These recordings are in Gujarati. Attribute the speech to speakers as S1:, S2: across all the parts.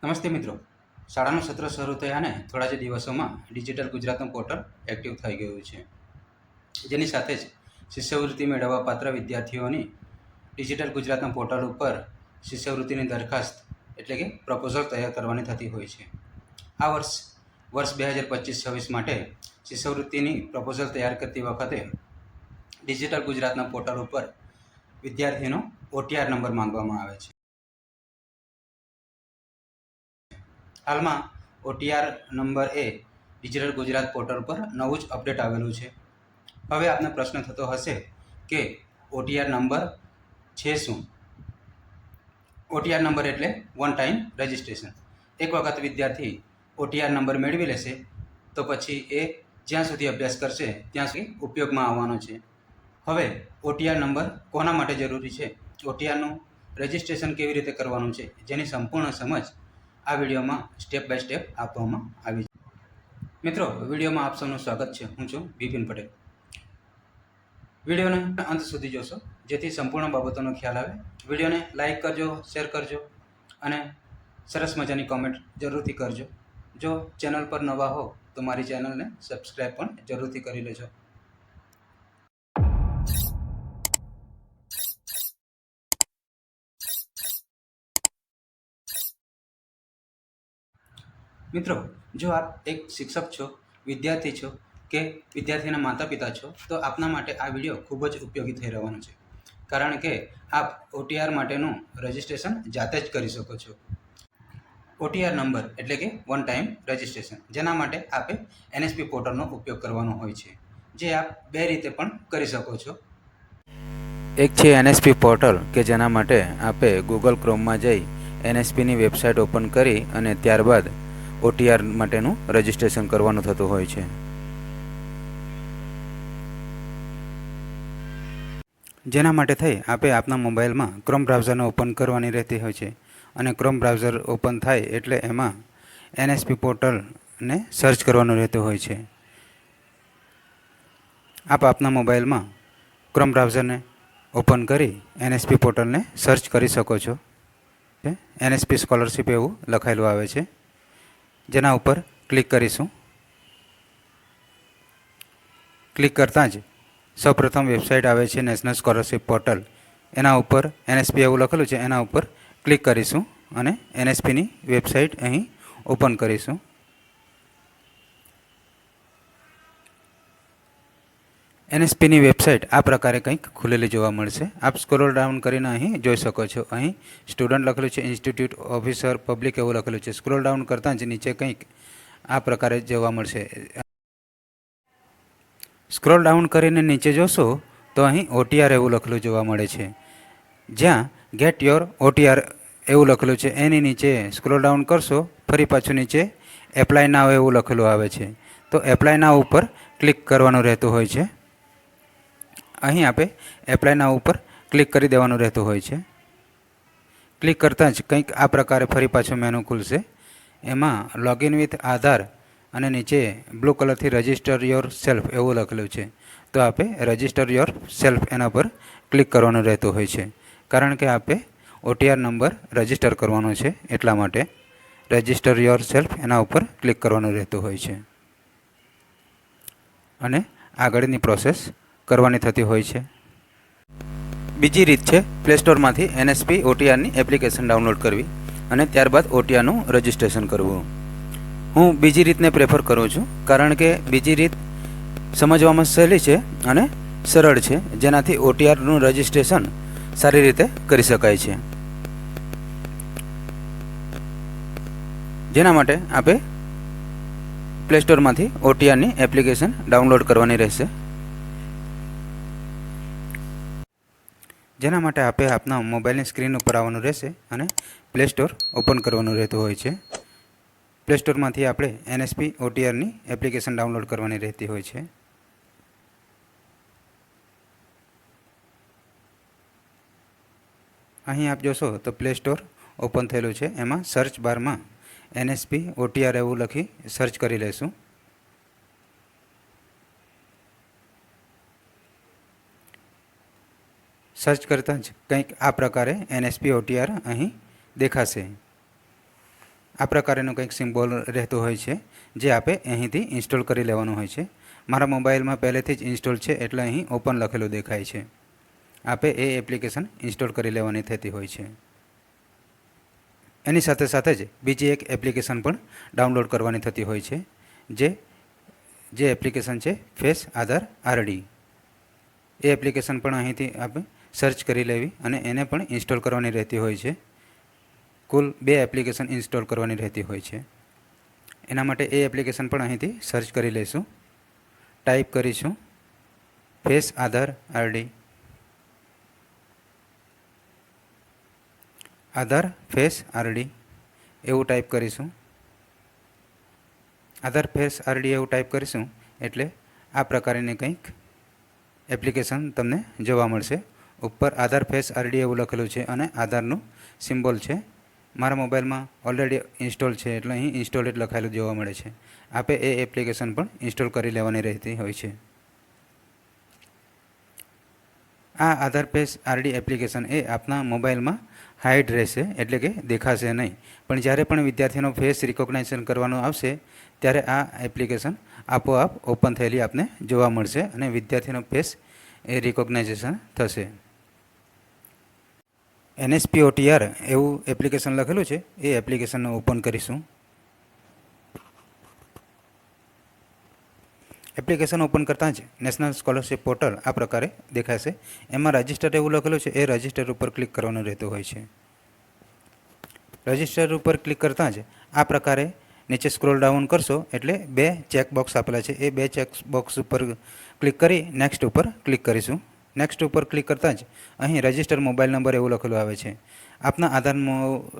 S1: નમસ્તે મિત્રો. શાળાનું સત્ર શરૂ થયાને થોડા જ દિવસોમાં ડિજિટલ ગુજરાતનું પોર્ટલ એક્ટિવ થઈ ગયું છે, જેની સાથે જ શિષ્યવૃત્તિ મેળવવા પાત્ર વિદ્યાર્થીઓની ડિજિટલ ગુજરાતના પોર્ટલ ઉપર શિષ્યવૃત્તિની દરખાસ્ત એટલે કે પ્રપોઝલ તૈયાર કરવાની થતી હોય છે. આ વર્ષ 2025-26 માટે શિષ્યવૃત્તિની પ્રપોઝલ તૈયાર કરતી વખતે ડિજિટલ ગુજરાતના પોર્ટલ ઉપર વિદ્યાર્થીનો OTR નંબર માંગવામાં આવે છે. હાલમાં OTR નંબર એ ડિજિટલ ગુજરાત પોર્ટલ પર નવું જ અપડેટ આવેલું છે. હવે આપને પ્રશ્ન થતો હશે કે OTR નંબર છે શું? OTR નંબર એટલે વન ટાઈમ રજિસ્ટ્રેશન. એક વખત વિદ્યાર્થી OTR નંબર મેળવી લેશે તો પછી એ જ્યાં સુધી અભ્યાસ કરશે ત્યાં સુધી ઉપયોગમાં આવવાનો છે. હવે OTR નંબર કોના માટે જરૂરી છે, OTRનું રજિસ્ટ્રેશન કેવી રીતે કરવાનું છે, જેની સંપૂર્ણ સમજ આ વિડીયોમાં સ્ટેપ બાય સ્ટેપ આપવામાં આવી છે. મિત્રો, વિડીયોમાં આપ સૌનું સ્વાગત છે. હું છું બિપિન પટેલ. વિડીયોને અંત સુધી જોશો જેથી સંપૂર્ણ બાબતોનો ખ્યાલ આવે. વિડીયોને લાઈક કરજો, શેર કરજો અને સરસ મજાની કોમેન્ટ જરૂરથી કરજો. જો ચેનલ પર નવા હો તો મારી ચેનલને સબસ્ક્રાઈબ પણ જરૂરથી કરી લેજો. મિત્રો, જો આપ એક શિક્ષક છો, વિદ્યાર્થી છો કે વિદ્યાર્થીના માતા પિતા છો તો આપના માટે આ વિડીયો ખૂબ જ ઉપયોગી થઈ રહેવાનો છે, કારણ કે આપ OTR માટેનું રજિસ્ટ્રેશન જાતે જ કરી શકો છો. OTR નંબર એટલે કે વન ટાઈમ રજિસ્ટ્રેશન, જેના માટે આપે NSP પોર્ટલનો ઉપયોગ કરવાનો હોય છે, જે આપ બે રીતે પણ કરી શકો છો. એક છે NSP પોર્ટલ, કે જેના માટે આપે ગૂગલ ક્રોમમાં જઈ NSPની વેબસાઇટ ઓપન કરી અને ત્યારબાદ OTR માટેનું રજિસ્ટ્રેશન કરવાનું થતું હોય છે. જેના માટે થઈ આપે આપના મોબાઈલમાં ક્રોમ બ્રાઉઝરને ઓપન કરવાની રહેતી હોય છે અને ક્રોમ બ્રાઉઝર ઓપન થાય એટલે એમાં NSP પોર્ટલને સર્ચ કરવાનું રહેતું હોય છે. આપ આપના મોબાઈલમાં ક્રોમ બ્રાઉઝરને ઓપન કરી NSP પોર્ટલને સર્ચ કરી શકો છો. NSP સ્કોલરશિપ એવું લખાયેલું આવે છે, જેના ઉપર ક્લિક કરીશું. ક્લિક કરતાં જ સૌપ્રથમ વેબસાઇટ આવે છે નેશનલ સ્કોલરશિપ પોર્ટલ. એના ઉપર NSP એવું લખેલું છે, એના ઉપર ક્લિક કરીશું અને NSPની વેબસાઇટ અહીં ઓપન કરીશું. NSPની વેબસાઇટ આ પ્રકારે કંઈક ખુલેલી જોવા મળશે. આપ સ્ક્રોલ ડાઉન કરીને અહીં જોઈ શકો છો. અહીં સ્ટુડન્ટ લખેલું છે, ઇન્સ્ટિટ્યૂટ ઓફિસર પબ્લિક એવું લખેલું છે. સ્ક્રોલ ડાઉન કરતાં જ નીચે કંઈક આ પ્રકારે જોવા મળશે. સ્ક્રોલ ડાઉન કરીને નીચે જોશો તો અહીં OTR એવું લખેલું જોવા મળે છે, જ્યાં ગેટ યોર OTR એવું લખેલું છે. એની નીચે સ્ક્રોલ ડાઉન કરશો, ફરી પાછું નીચે એપ્લાય નાવ એવું લખેલું આવે છે. તો એપ્લાય નાવ ઉપર ક્લિક કરવાનું રહેતું હોય છે. અહીં આપે એપ્લાય નાવ ઉપર ક્લિક કરી દેવાનું રહેતું હોય છે. ક્લિક કરતાં જ કંઈક આ પ્રકારે ફરી પાછું મેનુ ખુલશે. એમાં લોગિન વિથ આધાર અને નીચે બ્લુ કલરથી રજિસ્ટર યોર સેલ્ફ એવું લખેલું છે. તો આપે રજિસ્ટર યોર સેલ્ફ એના પર ક્લિક કરવાનું રહેતું હોય છે, કારણ કે આપે OTR નંબર રજિસ્ટર કરવાનો છે, એટલા માટે રજિસ્ટર યોર સેલ્ફ એના ઉપર ક્લિક કરવાનું રહેતું હોય છે અને આગળની પ્રોસેસ કરવાની થતી હોય છે. બીજી રીત છે પ્લે સ્ટોરમાંથી NSP OTRની એપ્લિકેશન ડાઉનલોડ કરવી અને ત્યારબાદ OTRનું રજિસ્ટ્રેશન કરવું. હું બીજી રીતને પ્રેફર કરું છું, કારણ કે બીજી રીત સમજવામાં સહેલી છે અને સરળ છે, જેનાથી OTRનું રજિસ્ટ્રેશન સારી રીતે કરી શકાય છે. જેના માટે આપે પ્લે સ્ટોરમાંથી OTRની એપ્લિકેશન ડાઉનલોડ કરવાની રહેશે. જેના માટે આપે આપના મોબાઈલની સ્ક્રીન ઉપર આવવાનું રહેશે અને પ્લે સ્ટોર ઓપન કરવાનું રહેતું હોય છે. પ્લે સ્ટોરમાંથી આપણે NSP OTRની એપ્લિકેશન ડાઉનલોડ કરવાની રહેતી હોય છે. અહીં આપ જોશો તો પ્લે સ્ટોર ઓપન થયેલું છે. એમાં સર્ચ બારમાં NSP OTR એવું લખી સર્ચ કરી લેશું. સર્ચ કરતાં જ કંઈક આ પ્રકારે NSP OTR અહીં દેખાશે. આ પ્રકારનો કંઈક સિમ્બોલ રહેતો હોય છે જે આપણે અહીંથી ઇન્સ્ટોલ કરી લેવાનું હોય છે. મારા મોબાઈલમાં પહેલેથી જ ઇન્સ્ટોલ છે એટલે અહીં ઓપન લખેલું દેખાય છે. આપણે એ એપ્લિકેશન ઇન્સ્ટોલ કરી લેવાની થતી હોય છે. એની સાથે સાથે જ બીજી એક એપ્લિકેશન પણ ડાઉનલોડ કરવાની થતી હોય છે જે એપ્લિકેશન છે ફેસ આધાર આરડી. એ એપ્લિકેશન પણ અહીંથી આપણે સર્ચ કરી લેવી અને એને પણ ઇન્સ્ટોલ કરવાની રહેતી હોય છે. કુલ 2 એપ્લિકેશન ઇન્સ્ટોલ કરવાની રહેતી હોય છે. એના માટે એ એપ્લિકેશન પણ અહીંથી સર્ચ કરી લઈશું. ટાઈપ કરીશું ફેસ આધાર આરડી. આધાર ફેસ આરડી એવું ટાઈપ કરીશું. આધાર ફેસ આરડી એવું ટાઈપ કરીશું એટલે આ પ્રકારની કંઈક એપ્લિકેશન તમને જોવા મળશે. ઉપર આધાર ફેસ આરડી એવું લખેલું છે અને આધારનું સિમ્બોલ છે. મારા મોબાઈલમાં ઓલરેડી ઇન્સ્ટોલ છે એટલે અહીં ઇન્સ્ટોલેડ લખાયેલું જોવા મળે છે. આપણે એ એપ્લિકેશન પણ ઇન્સ્ટોલ કરી લેવાની રહેતી હોય છે. આ આધાર ફેસ આરડી એપ્લિકેશન એ આપના મોબાઈલમાં હાઇડ રહેશે એટલે કે દેખાશે નહીં. પણ જ્યારે પણ વિદ્યાર્થીનો ફેસ રિકોગ્નાઇઝેશન કરવાનું આવશે ત્યારે આ એપ્લિકેશન આપોઆપ ઓપન થયેલી આપને જોવા મળશે અને વિદ્યાર્થીનો ફેસ એ રિકોગ્નાઇઝેશન થશે. NSPOTR એવું એપ્લિકેશન લખેલું છે. એ એપ્લિકેશનને ઓપન કરીશું. એપ્લિકેશન ઓપન કરતાં જ નેશનલ સ્કોલરશિપ પોર્ટલ આ પ્રકારે દેખાશે. એમાં રજિસ્ટર એવું લખેલું છે. એ રજિસ્ટર ઉપર ક્લિક કરવાનું રહેતું હોય છે. રજિસ્ટર ઉપર ક્લિક કરતાં જ આ પ્રકારે નીચે સ્ક્રોલ ડાઉન કરશો એટલે 2 ચેકબોક્સ આપેલા છે. એ 2 ચેકબોક્સ ઉપર ક્લિક કરી નેક્સ્ટ ઉપર ક્લિક કરીશું. નેક્સ્ટ ઉપર ક્લિક કરતાં જ અહીં રજિસ્ટર મોબાઈલ નંબર એવું લખેલું આવે છે. આપના આધાર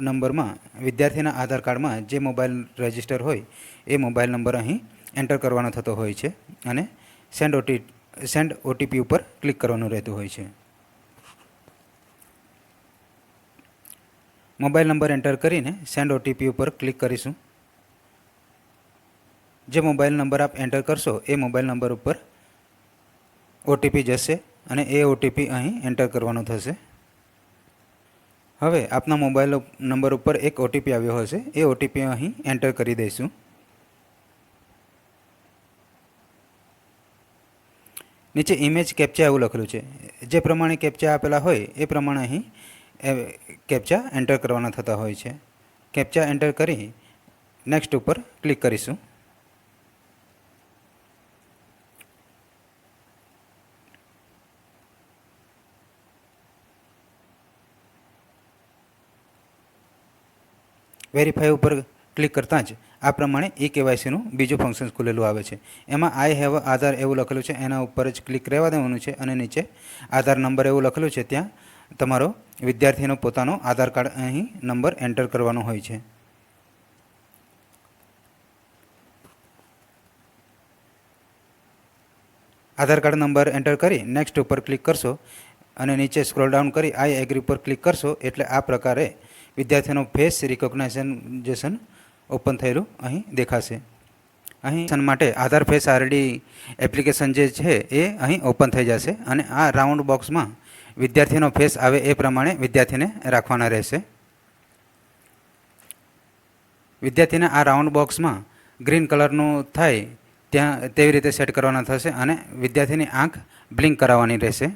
S1: નંબરમાં વિદ્યાર્થીના આધાર કાર્ડમાં જે મોબાઈલ રજિસ્ટર હોય એ મોબાઈલ નંબર અહીં એન્ટર કરવાનો થતો હોય છે અને સેન્ડ ઓટીપી ઉપર ક્લિક કરવાનું રહેતું હોય છે. મોબાઈલ નંબર એન્ટર કરીને સેન્ડ ઓટીપી ઉપર ક્લિક કરીશું. જે મોબાઈલ નંબર આપ એન્ટર કરશો એ મોબાઈલ નંબર ઉપર ઓટીપી જશે અને એ ઓટીપી અહીં એન્ટર કરવાનો થશે. હવે આપના મોબાઈલ નંબર ઉપર એક ઓટીપી આવ્યો હશે. એ ઓટીપી અહીં એન્ટર કરી દઈશું. નીચે ઇમેજ કેપ્ચા એવું લખેલું છે. જે પ્રમાણે કેપ્ચા આપેલા હોય એ પ્રમાણે અહીં કેપ્ચા એન્ટર કરવાના થતા હોય છે. કેપ્ચા એન્ટર કરી નેક્સ્ટ ઉપર ક્લિક કરીશું. વેરીફાઈ ઉપર ક્લિક કરતાં જ આ પ્રમાણે KYCનું બીજું ફંક્શન ખુલેલું આવે છે. એમાં આઈ હેવ આધાર એવું લખેલું છે. એના ઉપર જ ક્લિક રહેવા દેવાનું છે અને નીચે આધાર નંબર એવું લખેલું છે. ત્યાં તમારો વિદ્યાર્થીનો પોતાનો આધાર કાર્ડ અહીં નંબર એન્ટર કરવાનો હોય છે. આધાર કાર્ડ નંબર એન્ટર કરી નેક્સ્ટ ઉપર ક્લિક કરશો અને નીચે સ્ક્રોલ ડાઉન કરી આઈ એગ્રી ઉપર ક્લિક કરશો એટલે આ પ્રકારે વિદ્યાર્થીનો ફેસ રિકોગ્નાઇઝેશન ઓપન થયેલું અહીં દેખાશે. અહીં માટે આધાર ફેસ આરડી એપ્લિકેશન જે છે એ અહીં ઓપન થઈ જશે અને આ રાઉન્ડ બોક્સમાં વિદ્યાર્થીનો ફેસ આવે એ પ્રમાણે વિદ્યાર્થીને રાખવાના રહેશે. વિદ્યાર્થીને આ રાઉન્ડ બોક્સમાં ગ્રીન કલરનું થાય ત્યાં તેવી રીતે સેટ કરવાના થશે અને વિદ્યાર્થીની આંખ બ્લિંક કરાવવાની રહેશે.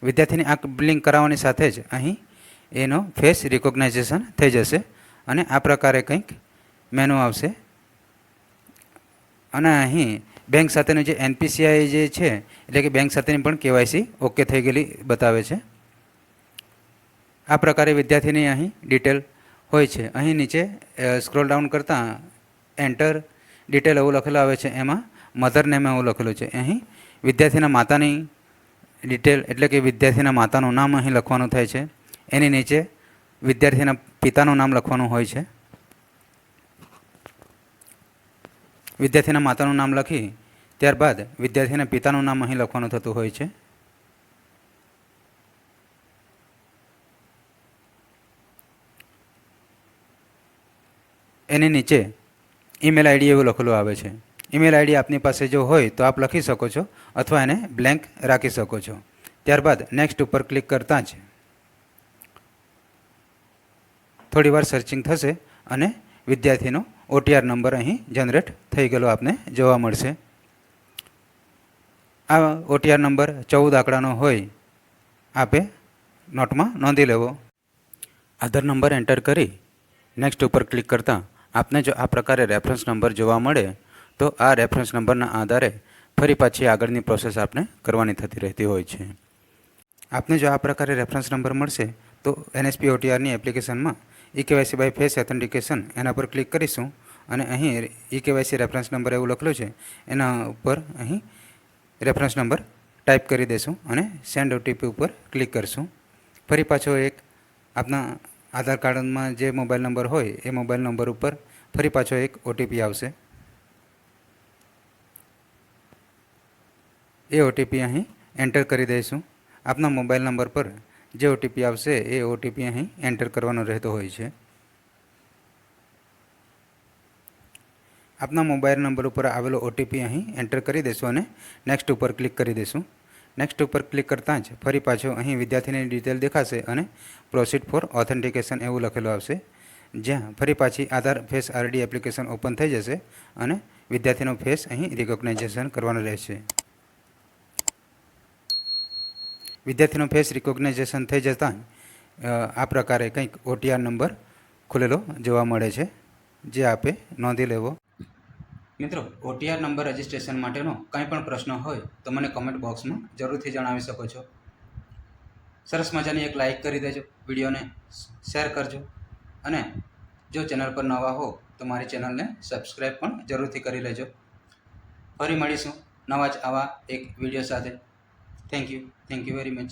S1: વિદ્યાર્થીની આંખ બ્લિંક કરાવવાની સાથે જ અહીં એનો ફેસ રિકોગ્નાઇઝેશન થઈ જશે અને આ પ્રકારે કંઈક મેનુ આવશે. અને અહીં બેંક સાથેનું જે NPCI જે છે એટલે કે બેંક સાથેની પણ KYC ઓકે થઈ ગયેલી બતાવે છે. આ પ્રકારે વિદ્યાર્થીની અહીં ડિટેલ હોય છે. અહીં નીચે સ્ક્રોલ ડાઉન કરતાં એન્ટર ડિટેલ એવું લખેલું આવે છે. એમાં મધર નેમ એવું લખેલું છે. અહીં વિદ્યાર્થીના માતાની ડિટેલ એટલે કે વિદ્યાર્થીના માતાનું નામ અહીં લખવાનું થાય છે. એની નીચે વિદ્યાર્થીના પિતાનું નામ લખવાનું હોય છે. વિદ્યાર્થીના માતાનું નામ લખી ત્યારબાદ વિદ્યાર્થીના પિતાનું નામ અહીં લખવાનું થતું હોય છે. એની નીચે ઈમેલ આઈડી એવું લખેલું આવે છે. ઈમેલ આઈડી આપની પાસે જો હોય તો આપ લખી શકો છો અથવા એને બ્લેન્ક રાખી શકો છો. ત્યારબાદ નેક્સ્ટ ઉપર ક્લિક કરતાં જ થોડી વાર સર્ચિંગ થશે અને વિદ્યાર્થીનો OTR નંબર અહીં જનરેટ થઈ ગયેલો આપને જોવા મળશે. આ OTR નંબર 14 આંકડાનો હોય આપે નોટમાં નોંધી લેવો. આધાર નંબર એન્ટર કરી નેક્સ્ટ ઉપર ક્લિક કરતાં આપને જો આ પ્રકારે રેફરન્સ નંબર જોવા મળે તો આ રેફરન્સ નંબરના આધારે ફરી પાછી આગળની પ્રોસેસ આપણે કરવાની થતી રહેતી હોય છે. આપને જો આ પ્રકારે રેફરન્સ નંબર મળશે તો NSP OTRની એપ્લિકેશનમાં eKYC બાય ફેસ ઓથેન્ટિકેશન એના પર ક્લિક કરીશું અને અહીં eKYC રેફરન્સ નંબર એવું લખેલું છે એના ઉપર અહીં રેફરન્સ નંબર ટાઈપ કરી દઈશું અને સેન્ડ OTP ઉપર ક્લિક કરીશું. ફરી પાછો એક આપના આધાર કાર્ડમાં જે મોબાઈલ નંબર હોય એ મોબાઈલ નંબર ઉપર ફરી પાછો એક OTP આવશે. એ OTP અહીં એન્ટર કરી દઈશું. આપના મોબાઈલ નંબર પર જે OTP આવશે એ OTP અહીં એન્ટર કરવાનો રહેતો હોય છે. આપના મોબાઈલ નંબર ઉપર આવેલો OTP અહીં એન્ટર કરી દઈશું અને નેક્સ્ટ ઉપર ક્લિક કરી દઈશું. નેક્સ્ટ ઉપર ક્લિક કરતાં જ ફરી પાછો અહીં વિદ્યાર્થીની ડિટેલ દેખાશે અને પ્રોસીડ ફોર ઓથેન્ટિકેશન એવું લખેલું આવશે, જ્યાં ફરી પાછી આધાર ફેસ RD એપ્લિકેશન ઓપન થઈ જશે અને વિદ્યાર્થીનો ફેસ અહીં રિકોગ્નાઇઝેશન કરવાનો રહેશે. વિદ્યાર્થીનો ફેસ રિકોગ્નાઇઝેશન થઈ જતાં આ પ્રકારે કંઈક OTR નંબર ખુલેલો જોવા મળે છે, જે આપે નોંધી લેવો. મિત્રો, OTR નંબર રજિસ્ટ્રેશન માટેનો કંઈ પણ પ્રશ્ન હોય તો મને કમેન્ટ બોક્સમાં જરૂરથી જણાવી શકો છો. સરસ મજાની એક લાઇક કરી દેજો, વિડીયોને શેર કરજો અને જો ચેનલ પર નવા હો તો મારી ચેનલને સબસ્ક્રાઈબ પણ જરૂરથી કરી લેજો. ફરી મળીશું નવા જ આવા એક વિડીયો સાથે. Thank you very much.